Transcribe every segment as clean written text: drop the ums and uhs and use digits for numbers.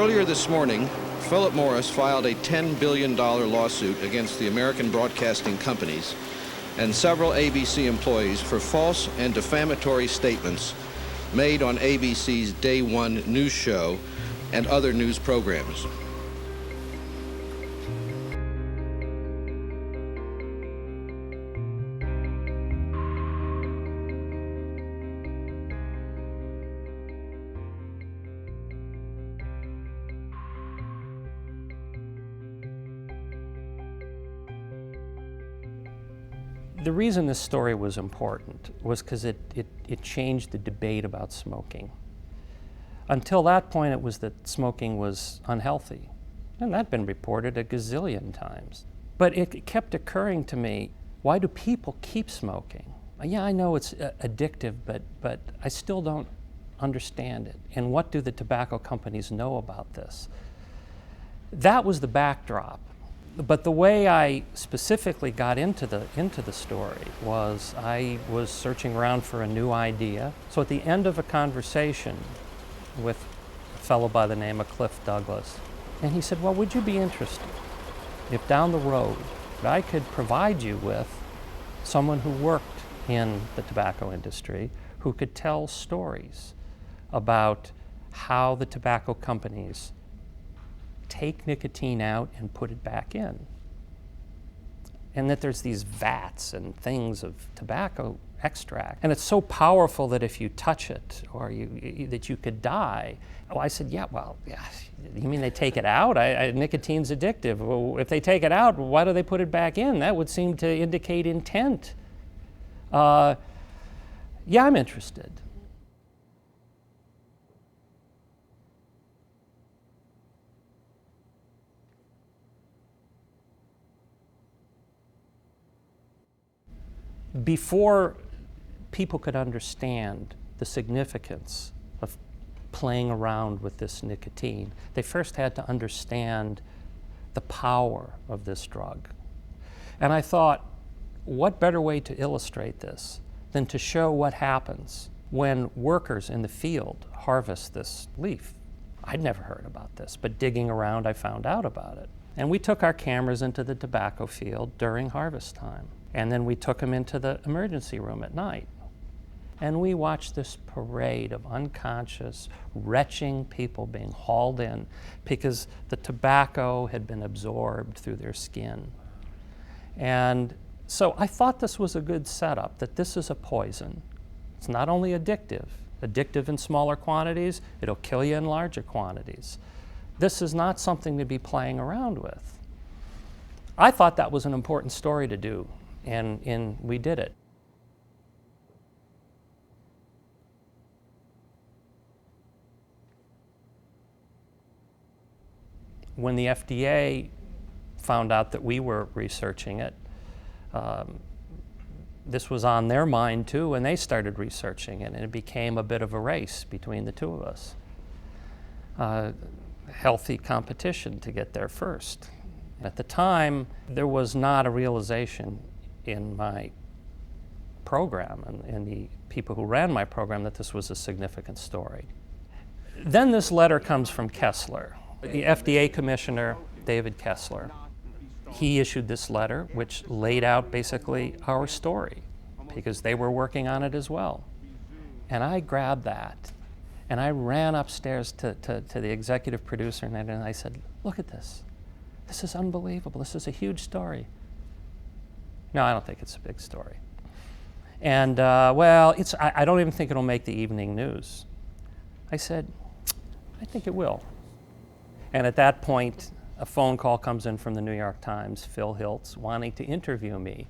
Earlier this morning, Philip Morris filed a $10 billion lawsuit against the American broadcasting companies and several ABC employees for false and defamatory statements made on ABC's Day One news show and other news programs. The reason this story was important was because it changed the debate about smoking. Until that point, it was that smoking was unhealthy, and that'd been reported a gazillion times. But it kept occurring to me, why do people keep smoking? Yeah, I know it's addictive, but I still don't understand it. And what do the tobacco companies know about this? That was the backdrop. But the way I specifically got into the story was I was searching around for a new idea. So at the end of a conversation with a fellow by the name of Cliff Douglas, and he said, well, would you be interested if down the road I could provide you with someone who worked in the tobacco industry who could tell stories about how the tobacco companies take nicotine out and put it back in. And that there's these vats and things of tobacco extract. And it's so powerful that if you touch it or that you could die. Oh, I said, yeah, you mean they take it out? Nicotine's addictive. Well, if they take it out, why do they put it back in? That would seem to indicate intent. Yeah, I'm interested. Before people could understand the significance of playing around with this nicotine, they first had to understand the power of this drug. And I thought, what better way to illustrate this than to show what happens when workers in the field harvest this leaf? I'd never heard about this, but digging around, I found out about it. And we took our cameras into the tobacco field during harvest time. And then we took them into the emergency room at night. And we watched this parade of unconscious, retching people being hauled in because the tobacco had been absorbed through their skin. And so I thought this was a good setup, that this is a poison. It's not only addictive in smaller quantities, it'll kill you in larger quantities. This is not something to be playing around with. I thought that was an important story to do. And we did it. When the FDA found out that we were researching it, this was on their mind too, and they started researching it, and it became a bit of a race between the two of us. Healthy competition to get there first. At the time, there was not a realization in my program and the people who ran my program that this was a significant story. Then this letter comes from Kessler, the FDA commissioner, David Kessler. He issued this letter which laid out basically our story because they were working on it as well. And I grabbed that and I ran upstairs to the executive producer and I said, look at this. This is unbelievable. This is a huge story. No, I don't think it's a big story. And I don't even think it'll make the evening news. I said, I think it will. And at that point, a phone call comes in from the New York Times, Phil Hiltz, wanting to interview me.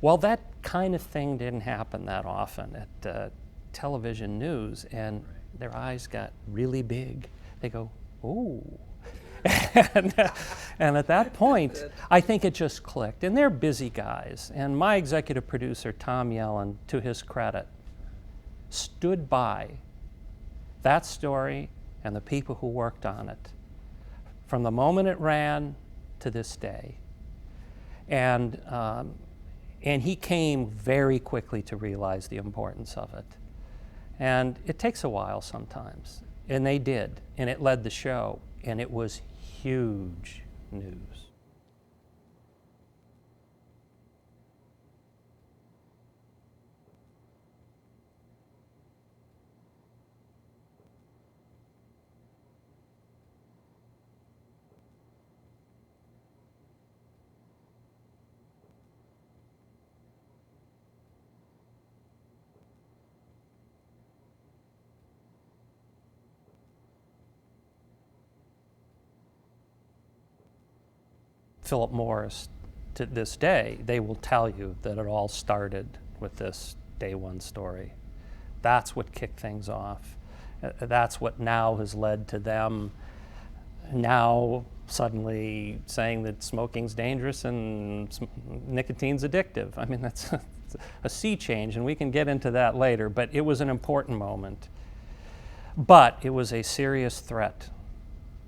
Well, that kind of thing didn't happen that often at television news, and their eyes got really big. They go, ooh. And at that point, I think it just clicked. And they're busy guys. And my executive producer, Tom Yellen, to his credit, stood by that story and the people who worked on it from the moment it ran to this day. And he came very quickly to realize the importance of it. And it takes a while sometimes. And they did, and it led the show. and it was huge news. Philip Morris, to this day, they will tell you that it all started with this day one story. That's what kicked things off. That's what now has led to them now suddenly saying that smoking's dangerous and nicotine's addictive. I mean, that's a sea change, and we can get into that later, but it was an important moment. But it was a serious threat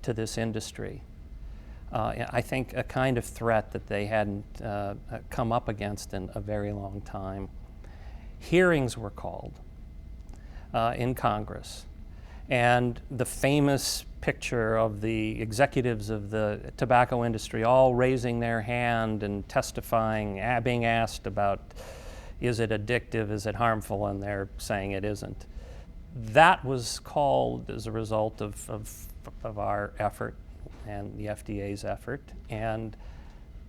to this industry. I think a kind of threat that they hadn't come up against in a very long time. Hearings were called in Congress, and the famous picture of the executives of the tobacco industry all raising their hand and testifying, being asked about, is it addictive, is it harmful, and they're saying it isn't. That was called as a result of our effort and the FDA's effort, and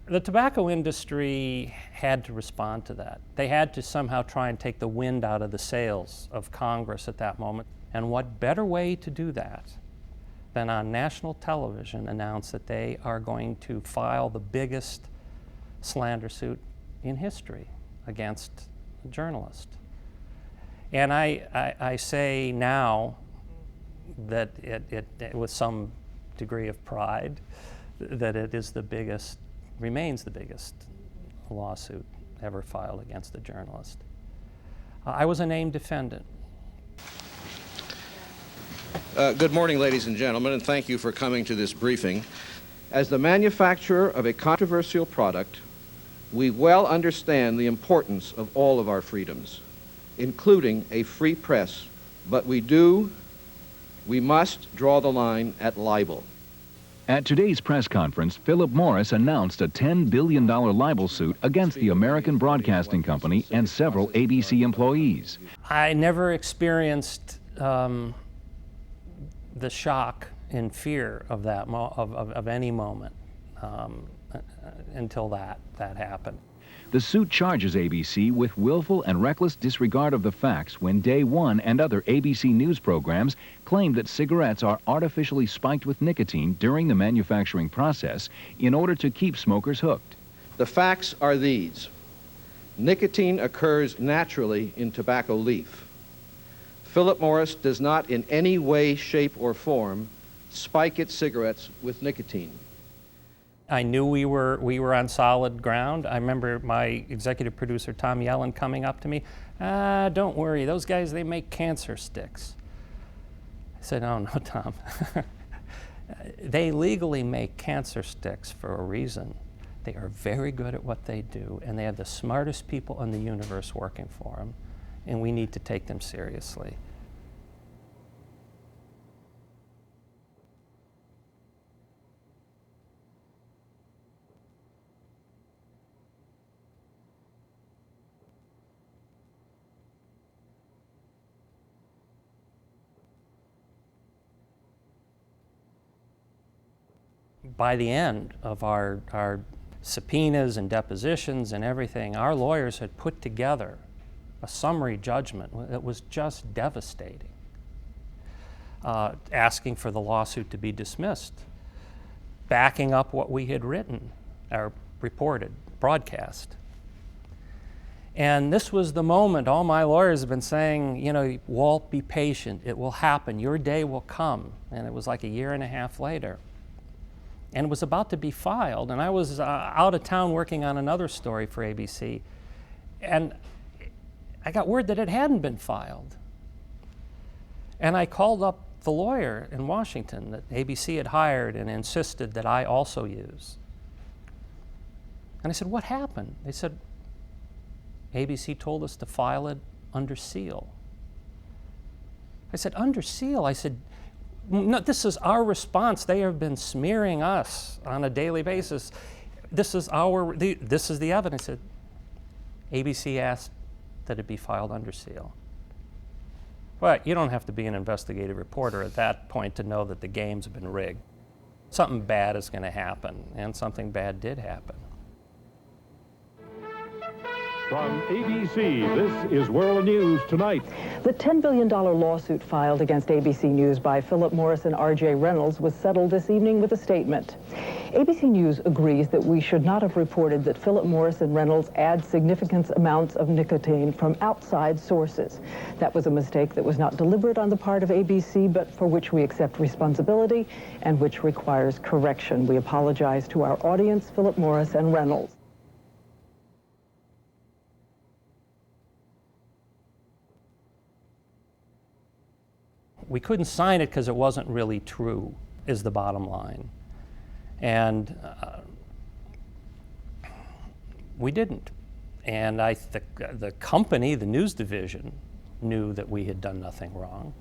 the tobacco industry had to respond to that. They had to somehow try and take the wind out of the sails of Congress at that moment. And what better way to do that than on national television announce that they are going to file the biggest slander suit in history against a journalist. And I say now that it with some degree of pride, that it is the biggest, remains the biggest lawsuit ever filed against a journalist. I was a named defendant. Good morning, ladies and gentlemen, and thank you for coming to this briefing. As the manufacturer of a controversial product, we well understand the importance of all of our freedoms, including a free press, but we must draw the line at libel. At today's press conference, Philip Morris announced a $10 billion libel suit against the American Broadcasting Company and several ABC employees. I never experienced the shock and fear of that of any moment until that happened. The suit charges ABC with willful and reckless disregard of the facts when Day One and other ABC News programs claim that cigarettes are artificially spiked with nicotine during the manufacturing process in order to keep smokers hooked. The facts are these. Nicotine occurs naturally in tobacco leaf. Philip Morris does not in any way, shape, or form spike its cigarettes with nicotine. I knew we were on solid ground. I remember my executive producer, Tom Yellen, coming up to me, don't worry, those guys, they make cancer sticks. I said, oh, no, Tom. They legally make cancer sticks for a reason. They are very good at what they do, and they have the smartest people in the universe working for them, and we need to take them seriously. By the end of our subpoenas and depositions and everything, our lawyers had put together a summary judgment that was just devastating, asking for the lawsuit to be dismissed, backing up what we had written or reported, broadcast. And this was the moment all my lawyers have been saying, you know, Walt, be patient, it will happen, your day will come. And it was like a year and a half later. And it was about to be filed, and I was out of town working on another story for ABC, and I got word that it hadn't been filed. And I called up the lawyer in Washington that ABC had hired and insisted that I also use. And I said, what happened? They said, ABC told us to file it under seal. I said, under seal? I said, No, this is our response. They have been smearing us on a daily basis. This is the evidence. ABC asked that it be filed under seal. But you don't have to be an investigative reporter at that point to know that the games have been rigged. Something bad is going to happen, and something bad did happen. From ABC, this is World News Tonight. The $10 billion lawsuit filed against ABC News by Philip Morris and R.J. Reynolds was settled this evening with a statement. ABC News agrees that we should not have reported that Philip Morris and Reynolds add significant amounts of nicotine from outside sources. That was a mistake that was not deliberate on the part of ABC, but for which we accept responsibility and which requires correction. We apologize to our audience, Philip Morris and Reynolds. We couldn't sign it because it wasn't really true, is the bottom line. And we didn't. And the company, the news division, knew that we had done nothing wrong.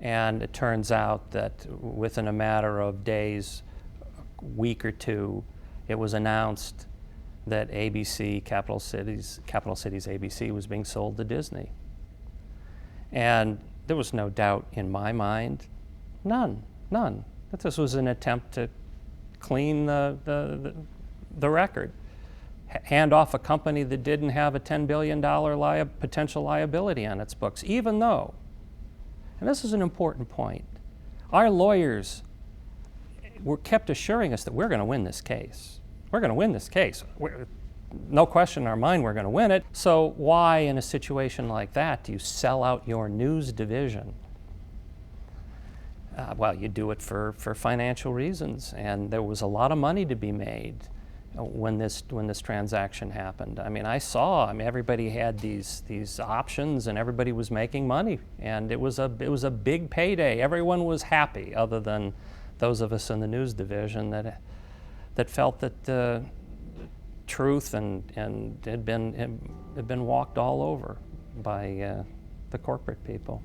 And it turns out that within a matter of days, a week or two, it was announced that ABC, Capital Cities ABC, was being sold to Disney. And there was no doubt in my mind, none, that this was an attempt to clean the record, hand off a company that didn't have a $10 billion potential liability on its books, even though, and this is an important point, our lawyers were kept assuring us that we're going to win this case. We're going to win this case. No question in our mind we're going to win it. So why, in a situation like that, do you sell out your news division? Well, you do it for financial reasons, and there was a lot of money to be made when this transaction happened. I mean, everybody had these options, and everybody was making money, and it was a big payday. Everyone was happy, other than those of us in the news division that felt that the truth and had been walked all over by the corporate people.